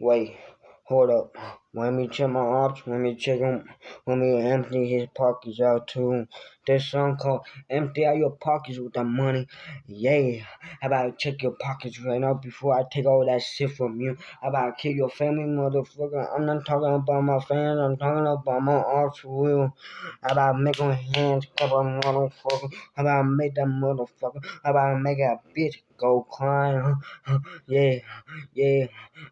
Wait, hold up. Let me check my ops. Let me check him. Let me empty his pockets out too. This song called "Empty Out Your Pockets with the Money." Yeah. How about check your pockets right now before I take all that shit from you? How about kill your family, motherfucker? I'm not talking about my fans. I'm talking about my ops for real. How about make my hands cover, motherfucker? How about make that motherfucker? How about make that bitch go crying? Yeah, yeah.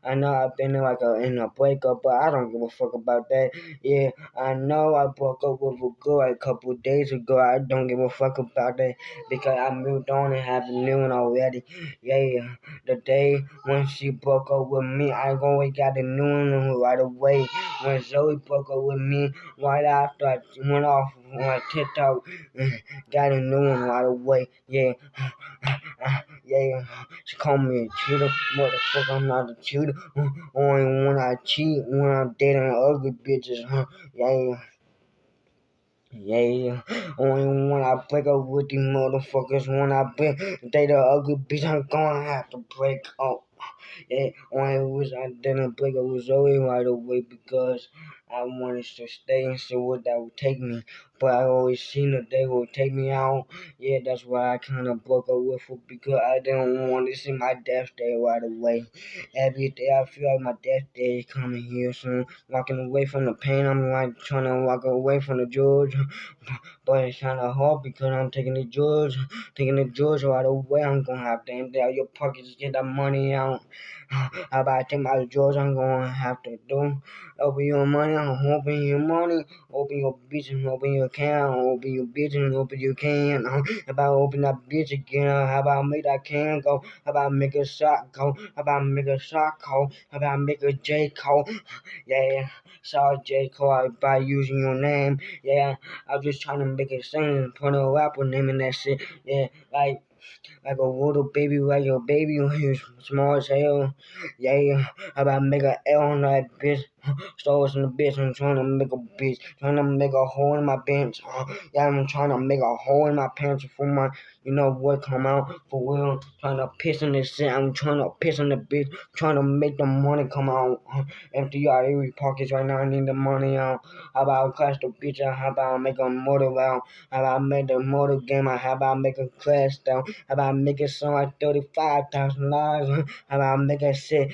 I know I've been in a breakup, but I don't give a fuck about that. Yeah, I know I broke up with a girl a couple of days ago. I don't give a fuck about that because I moved on and have a new one already. Yeah, the day when she broke up with me, I always got a new one right away. When Zoe broke up with me, right after I went off on TikTok, got a new one right away. Yeah. Yeah, she called me a cheater, motherfucker. I'm not a cheater. Only when I cheat, when I'm dating ugly bitches. Yeah, yeah. Only when I break up with these motherfuckers, when I date a ugly bitch, I'm gonna have to break up. Yeah, only wish I didn't break up with Zoe right away because I wanted to stay and see what that would take me. But I always seen that they would take me out. Yeah, that's why I kind of broke up with her because I didn't want to see my death day right away. Every day I feel like my death day is coming here soon. Walking away from the pain, I'm like trying to walk away from the judge. But it's kind of hard because I'm taking the judge. Taking the judge right away, I'm gonna have to empty out your pockets, get that money out. How about I take my judge, I'm gonna have to do. Open your money, I'm open your money. Open your bitch and open your account. Open your bitch and open your can. How about open that bitch again? How about make that can go? How about make a shot go? How about make a shot call? How about make a J call? Yeah, sorry J Cole by using your name. Yeah, I was just trying to make it sing, put a rapper name in that shit. Yeah, like a little baby, like your baby when you small as hell. Yeah, how about make a L on that bitch? Stars in the bitch, I'm trying to make a bitch, trying to make a hole in my bench. Yeah, I'm trying to make a hole in my pants for my, what come out for real. Trying to piss in this shit, I'm trying to piss in the bitch, trying to make the money come out. Empty out every pockets right now, I need the money out. How about crash the bitch out? How about make a motor out? How about make the motor game out? How about make a crash down? How about make it sound like $35,000? How about make it say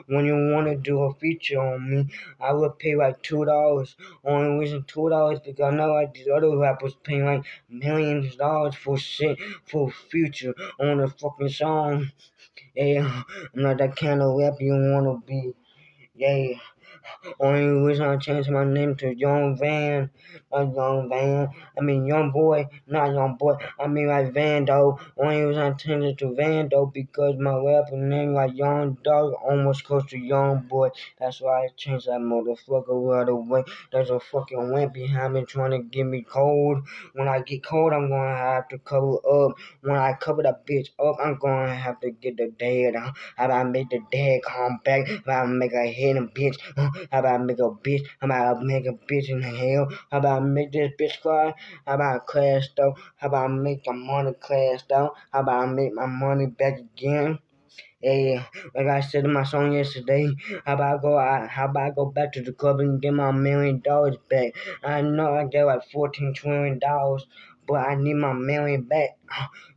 when you want to do a feature on me, I would pay like $2. Only reason $2 because I know like these other rappers pay like millions of dollars for shit for future on a fucking song. Yeah, I'm not that kind of rap you wanna be. Yeah. Only reason I changed my name to Young Van, not Young Van. I mean Young Boy, not Young Boy. I mean like Vando. Only reason I changed it to Vando because my rapper name like Young Dog almost close to Young Boy. That's why I changed that motherfucker right away. There's a fucking wimp behind me trying to get me cold. When I get cold, I'm gonna have to cover up. When I cover that bitch up, I'm gonna have to get the dead. How about make the dead come back? How about make a hidden bitch? How about make a bitch? How about make a bitch in hell? How about make this bitch cry? How about crash though? How about make the money crash down? How about make my money back again? Yeah, like I said in my song yesterday, how about I go back to the club and get my $1 million back? I know I got like 14 $20, but I need my million back.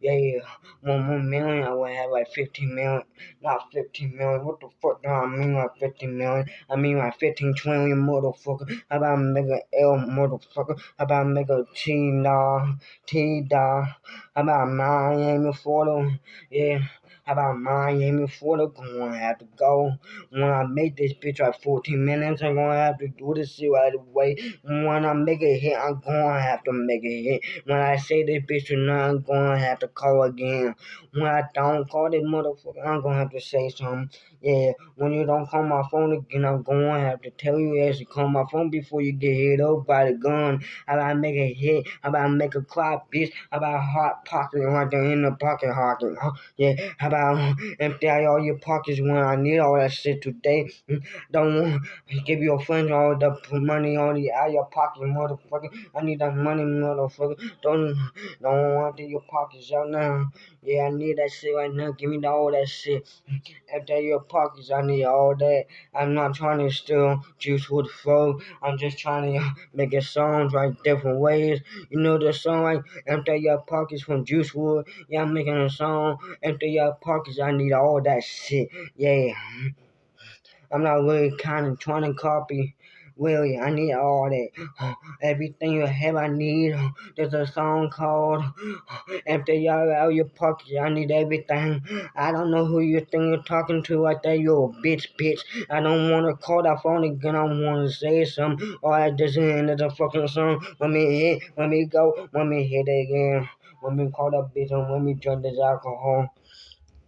Yeah, 1 more million, I would have like 15 million, not 15 million. What the fuck do I mean like 15 million? I mean like 15 trillion, motherfucker. How about I make a L, motherfucker? How about I make a T-Dot? How about Miami, Florida? Yeah. How about Miami, Florida? Gonna have to go. When I make this bitch like 14 minutes, I'm gonna have to do this shit right away. When I make a hit, I'm gonna have to make a hit. When I say this bitch or not, I'm gonna have to call again. When I don't call this motherfucker, I'm gonna have to say something. Yeah, when you don't call my phone again, I'm gonna have to tell you as to call my phone before you get hit up by the gun. How about I make a hit? How about I make a cry, bitch? How about hot pocket right there in the pocket hockey? Yeah, how about empty out all your pockets when I need all that shit today? Don't give your friends all the money on the out your pocket, motherfucker. I need that money, motherfucker. Don't empty your pockets out now. Yeah, I need that shit right now. Give me all that shit. Empty your pockets, I need all that. I'm not trying to steal juice with the flow. I'm just trying to make it songs right different ways. You know the song like empty your pockets from Juice Wood. Yeah, I'm making a song. Empty your pockets, I need all that shit. Yeah. I'm not really kind of trying to copy. Really, I need all that. Everything you have, I need. There's a song called Empty Y'all Out Your Pockets. I need everything. I don't know who you think you're talking to right there. You're a bitch. I don't want to call that phone again. I want to say something. All right, this is the end of the fucking song. Let me go, let me hit it again. Let me call that bitch and let me drink this alcohol.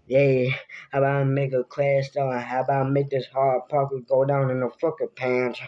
Yeah, how about I make a class star? How about I make this hard pocket go down in the fucking pants?